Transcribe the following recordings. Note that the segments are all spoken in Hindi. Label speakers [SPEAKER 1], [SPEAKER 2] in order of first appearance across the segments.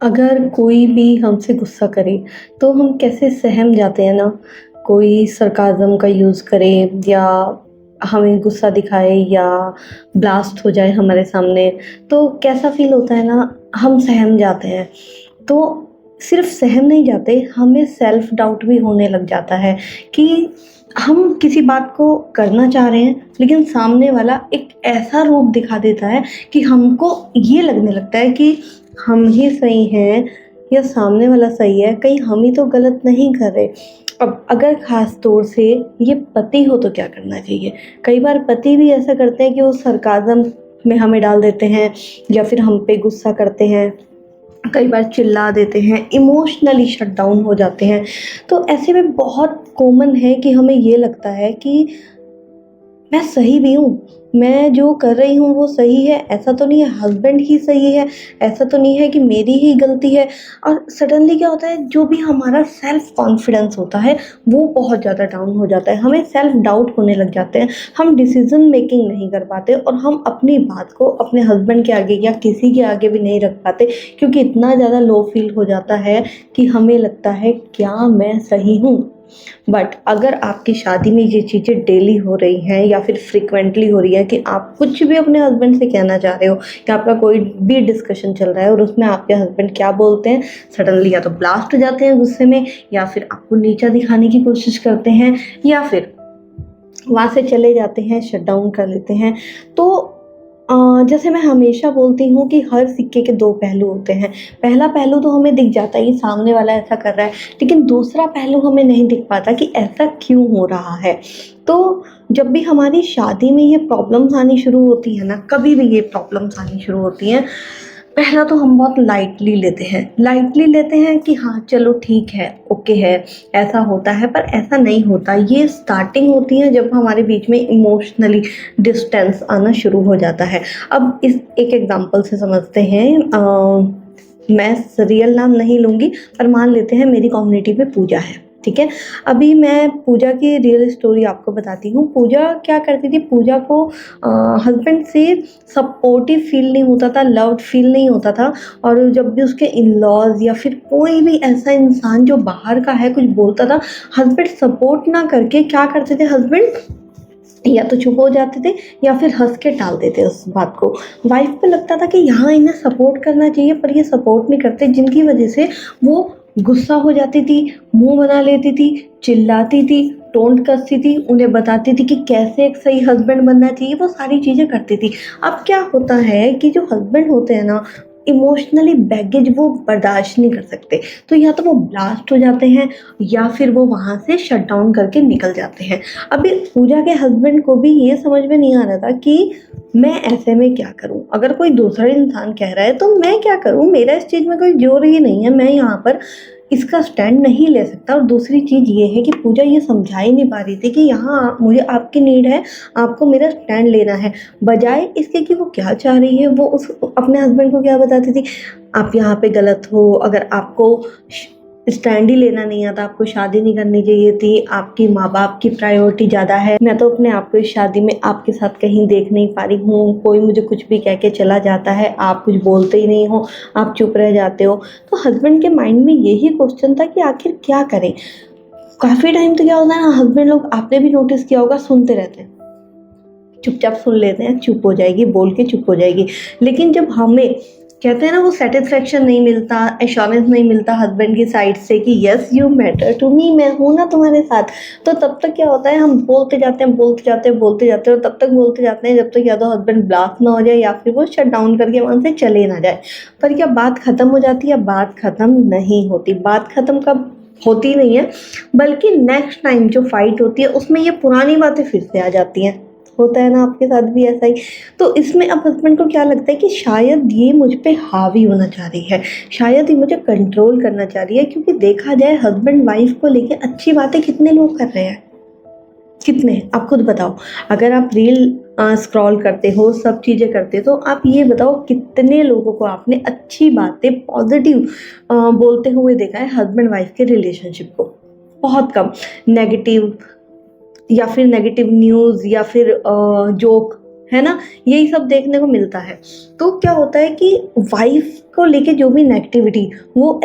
[SPEAKER 1] अगर कोई भी हमसे गुस्सा करे, तो हम कैसे सहम जाते हैं ना। कोई सरकाज़म का यूज़ करे या हमें गुस्सा दिखाए या ब्लास्ट हो जाए हमारे सामने, तो कैसा फ़ील होता है ना, हम सहम जाते हैं। तो सिर्फ़ सहम नहीं जाते, हमें सेल्फ डाउट भी होने लग जाता है कि हम किसी बात को करना चाह रहे हैं, लेकिन सामने वाला एक ऐसा रूप दिखा देता है कि हमको ये लगने लगता है कि हम ही सही हैं या सामने वाला सही है, कहीं हम ही तो गलत नहीं कर रहे। अब अगर ख़ास तौर से ये पति हो तो क्या करना चाहिए? कई बार पति भी ऐसा करते हैं कि वो सरकाज़म में हमें डाल देते हैं या फिर हम पे गुस्सा करते हैं, कई बार चिल्ला देते हैं, इमोशनली शट डाउन हो जाते हैं। तो ऐसे में बहुत कॉमन है कि हमें ये लगता है कि मैं सही भी हूँ, मैं जो कर रही हूँ वो सही है, ऐसा तो नहीं है हस्बैंड ही सही है, ऐसा तो नहीं है कि मेरी ही गलती है। और सडनली क्या होता है, जो भी हमारा सेल्फ कॉन्फिडेंस होता है वो बहुत ज़्यादा डाउन हो जाता है, हमें सेल्फ डाउट होने लग जाते हैं, हम डिसीजन मेकिंग नहीं कर पाते और हम अपनी बात को अपने हस्बैंड के आगे या किसी के आगे भी नहीं रख पाते, क्योंकि इतना ज़्यादा लो फील हो जाता है कि हमें लगता है क्या मैं सही हूँ। बट अगर आपकी शादी में ये चीज़ें डेली हो रही हैं या फिर फ्रिक्वेंटली हो रही है कि आप कुछ भी अपने हस्बैंड से कहना चाह रहे हो या आपका कोई भी डिस्कशन चल रहा है और उसमें आपके हस्बैंड क्या बोलते हैं, सडनली या तो ब्लास्ट हो जाते हैं गुस्से में या फिर आपको नीचा दिखाने की कोशिश करते हैं या फिर वहाँ से चले जाते हैं, शट डाउन कर लेते हैं। तो जैसे मैं हमेशा बोलती हूँ कि हर सिक्के के दो पहलू होते हैं। पहला पहलू तो हमें दिख जाता है कि सामने वाला ऐसा कर रहा है, लेकिन दूसरा पहलू हमें नहीं दिख पाता कि ऐसा क्यों हो रहा है। तो जब भी हमारी शादी में ये प्रॉब्लम्स आनी शुरू होती है ना, कभी भी ये प्रॉब्लम्स आनी शुरू होती हैं, पहला तो हम बहुत लाइटली लेते हैं कि हाँ चलो ठीक है, ओके है, ऐसा होता है, पर ऐसा नहीं होता। ये स्टार्टिंग होती है जब हमारे बीच में इमोशनली डिस्टेंस आना शुरू हो जाता है। अब इस एक एग्जांपल से समझते हैं। मैं रियल नाम नहीं लूँगी, पर मान लेते हैं मेरी कम्युनिटी में पूजा है, ठीक है। अभी मैं पूजा की रियल स्टोरी आपको बताती हूँ। पूजा क्या करती थी, पूजा को हस्बैंड से सपोर्टिव फील नहीं होता था, लव्ड फील नहीं होता था। और जब भी उसके इन लॉज या फिर कोई भी ऐसा इंसान जो बाहर का है कुछ बोलता था, हस्बैंड सपोर्ट ना करके क्या करते थे, हस्बैंड या तो चुप हो जाते थे या फिर हंस के टाल देते उस बात को। वाइफ को लगता था कि यहाँ इन्हें सपोर्ट करना चाहिए, पर ये सपोर्ट नहीं करते, जिनकी वजह से वो गुस्सा हो जाती थी, मुंह बना लेती थी, चिल्लाती थी, टोंट कसती थी, उन्हें बताती थी कि कैसे एक सही हस्बैंड बनना चाहिए, वो सारी चीज़ें करती थी। अब क्या होता है कि जो हस्बैंड होते हैं ना, इमोशनली बैगेज वो बर्दाश्त नहीं कर सकते, तो या तो वो ब्लास्ट हो जाते हैं या फिर वो वहाँ से शट डाउन करके निकल जाते हैं। अभी पूजा के हस्बैंड को भी ये समझ में नहीं आ रहा था कि मैं ऐसे में क्या करूं, अगर कोई दूसरा इंसान कह रहा है तो मैं क्या करूं, मेरा इस चीज़ में कोई जोर ही नहीं है, मैं यहाँ पर इसका स्टैंड नहीं ले सकता। और दूसरी चीज़ ये है कि पूजा ये समझा ही नहीं पा रही थी कि यहाँ मुझे आपकी नीड है, आपको मेरा स्टैंड लेना है, बजाय इसके कि वो क्या चाह रही है। वो उस अपने हस्बैंड को क्या बताती थी, आप यहाँ पे गलत हो, अगर आपको स्टैंड ही लेना नहीं आता, आपको शादी नहीं करनी चाहिए थी, आपकी माँ बाप की प्रायोरिटी ज़्यादा है, मैं तो अपने आप को इस शादी में आपके साथ कहीं देख नहीं पा रही हूँ, कोई मुझे कुछ भी कह के चला जाता है, आप कुछ बोलते ही नहीं हो, आप चुप रह जाते हो। तो हस्बैंड के माइंड में यही क्वेश्चन था कि आखिर क्या करें। काफ़ी टाइम तो क्या होता है ना, हस्बैंड लोग, आपने भी नोटिस किया होगा, सुनते रहते हैं, चुपचाप सुन लेते हैं, चुप हो जाएगी, बोल के चुप हो जाएगी। लेकिन जब हमें कहते हैं ना वो सेटिस्फेक्शन नहीं मिलता, एश्योरेंस नहीं मिलता हस्बैंड की साइड से कि yes you matter to me, मैं हूँ ना तुम्हारे साथ, तो तब तक क्या होता है, हम बोलते जाते हैं, बोलते जाते हैं, बोलते जाते हैं, और तब तक बोलते जाते हैं जब तक या तो हस्बैंड ब्लास्ट ना हो जाए या फिर वो शट डाउन करके वहाँ से चले ना जाए। पर क्या बात ख़त्म हो जाती है? बात ख़त्म नहीं होती। बात ख़त्म कब होती नहीं है, बल्कि नेक्स्ट टाइम जो फाइट होती है उसमें ये पुरानी बातें फिर से आ जाती हैं। होता है ना आपके साथ भी ऐसा ही? तो इसमें अब हस्बैंड को क्या लगता है कि शायद ये मुझ पे हावी होना चाह रही है, शायद ये मुझे कंट्रोल करना चाह रही है, क्योंकि देखा जाए हस्बैंड वाइफ को लेके अच्छी बातें कितने लोग कर रहे हैं, कितने, आप खुद बताओ। अगर आप रील स्क्रॉल करते हो, सब चीज़ें करते हो, तो आप ये बताओ कितने लोगों को आपने अच्छी बातें पॉजिटिव बोलते हुए देखा है हस्बैंड वाइफ के रिलेशनशिप को? बहुत कम। नेगेटिव या फिर नेगेटिव न्यूज़ या फिर जोक, है ना? यही सब देखने को मिलता है। तो क्या होता है कि वाइफ़ को लेके जो भी नेगेटिविटी वो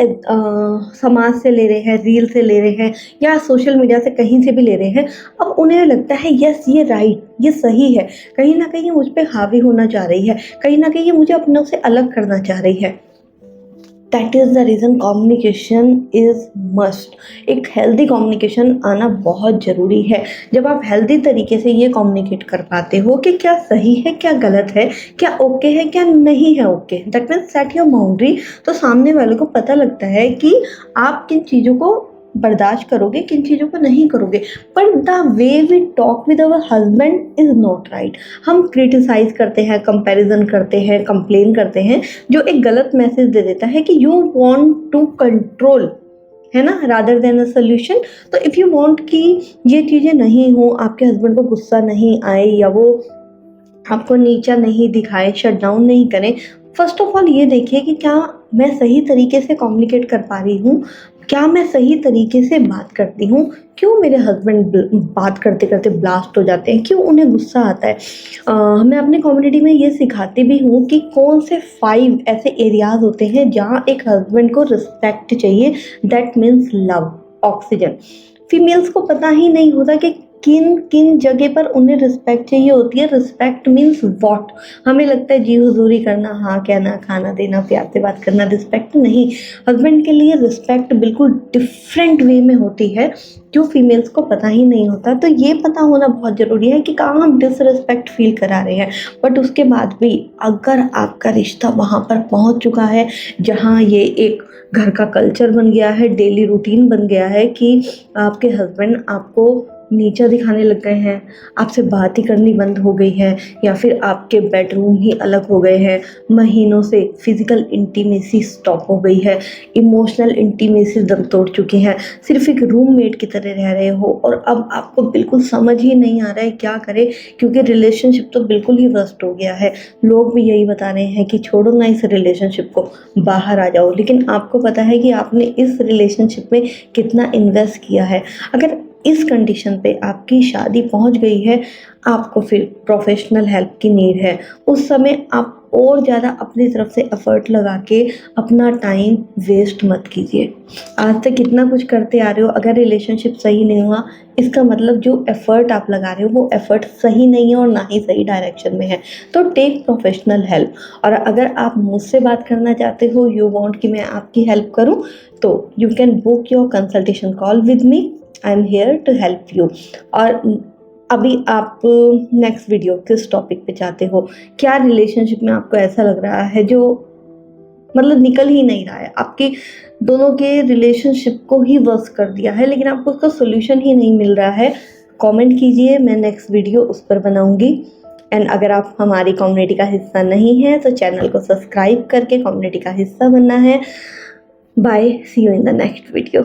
[SPEAKER 1] समाज से ले रहे हैं, रील से ले रहे हैं या सोशल मीडिया से कहीं से भी ले रहे हैं। अब उन्हें लगता है यस ये राइट, ये सही है। कहीं न कहीं मुझ पे हावी होना चाह रही है, कहीं न कहीं ये मुझे अपनों से अलग करना चाह रही है। That is the reason communication is must. एक हेल्दी कम्युनिकेशन आना बहुत ज़रूरी है। जब आप हेल्दी तरीके से ये कम्युनिकेट कर पाते हो कि क्या सही है, क्या गलत है, क्या ओके है, क्या नहीं है okay, that means set your boundary. तो सामने वाले को पता लगता है कि आप किन चीज़ों को बर्दाश्त करोगे, किन चीज़ों को नहीं करोगे। पर the way we talk with our husband is not right. हम क्रिटिसाइज़ करते हैं, कंपैरिजन करते हैं, कंप्लेन करते हैं, जो एक गलत मैसेज दे देता है कि यू वांट टू कंट्रोल, है ना, रादर देन अ सोल्यूशन। तो इफ़ यू वांट कि ये चीज़ें नहीं हो, आपके हस्बैंड को गुस्सा नहीं आए या वो आपको नीचा नहीं दिखाए, शट डाउन नहीं करें, फर्स्ट ऑफ ऑल ये देखिए कि क्या मैं सही तरीके से कम्युनिकेट कर पा रही हूँ, क्या मैं सही तरीके से बात करती हूँ, क्यों मेरे हस्बैंड बात करते करते ब्लास्ट हो जाते हैं, क्यों उन्हें गुस्सा आता है। मैं अपनी कम्युनिटी में ये सिखाती भी हूँ कि कौन से 5 ऐसे एरियाज़ होते हैं जहाँ एक हस्बैंड को रिस्पेक्ट चाहिए, that means love, oxygen. Females को पता ही नहीं होता कि किन किन जगह पर उन्हें रिस्पेक्ट चाहिए होती है। Respect means what. हमें लगता है जी हुजूरी करना, हाँ कहना, खाना देना, प्यार से बात करना रिस्पेक्ट नहीं। हस्बैंड के लिए रिस्पेक्ट बिल्कुल डिफरेंट वे में होती है, जो फीमेल्स को पता ही नहीं होता। तो ये पता होना बहुत ज़रूरी है कि कहाँ हम डिसरिस्पेक्ट फील करा रहे हैं। बट उसके बाद भी अगर आपका रिश्ता वहाँ पर पहुँच चुका है जहाँ ये एक घर का कल्चर बन गया है, डेली रूटीन बन गया है कि आपके हस्बैंड आपको नीचा दिखाने लग गए हैं, आपसे बात ही करनी बंद हो गई है, या फिर आपके बेडरूम ही अलग हो गए हैं, महीनों से फिजिकल इंटीमेसी स्टॉप हो गई है, इमोशनल इंटीमेसी दम तोड़ चुकी हैं, सिर्फ एक रूममेट की तरह रह रहे हो और अब आपको बिल्कुल समझ ही नहीं आ रहा है क्या करें, क्योंकि रिलेशनशिप तो बिल्कुल ही वर्स्ट हो गया है। लोग भी यही बता रहे हैं कि छोड़ो ना इस रिलेशनशिप को, बाहर आ जाओ। लेकिन आपको पता है कि आपने इस रिलेशनशिप में कितना इन्वेस्ट किया है। अगर इस कंडीशन पे आपकी शादी पहुंच गई है, आपको फिर प्रोफेशनल हेल्प की नीड है। उस समय आप और ज़्यादा अपनी तरफ से एफर्ट लगा के अपना टाइम वेस्ट मत कीजिए। आज तक कितना कुछ करते आ रहे हो, अगर रिलेशनशिप सही नहीं हुआ, इसका मतलब जो एफर्ट आप लगा रहे हो वो एफर्ट सही नहीं है और ना ही सही डायरेक्शन में है। तो टेक प्रोफेशनल हेल्प। और अगर आप मुझसे बात करना चाहते हो, यू वांट कि मैं आपकी हेल्प करूं, तो you can book your consultation call with me. I am here to help you. और अभी आप नेक्स्ट वीडियो किस टॉपिक पे चाहते हो? क्या रिलेशनशिप में आपको ऐसा लग रहा है जो मतलब निकल ही नहीं रहा है, आपके दोनों के रिलेशनशिप को ही वर्स कर दिया है, लेकिन आपको उसका सोल्यूशन ही नहीं मिल रहा है? कमेंट कीजिए, मैं नेक्स्ट वीडियो उस पर बनाऊंगी। एंड अगर आप हमारी कम्युनिटी का हिस्सा नहीं है तो चैनल को सब्सक्राइब करके कम्युनिटी का हिस्सा बनना है। Bye, see you in the next video.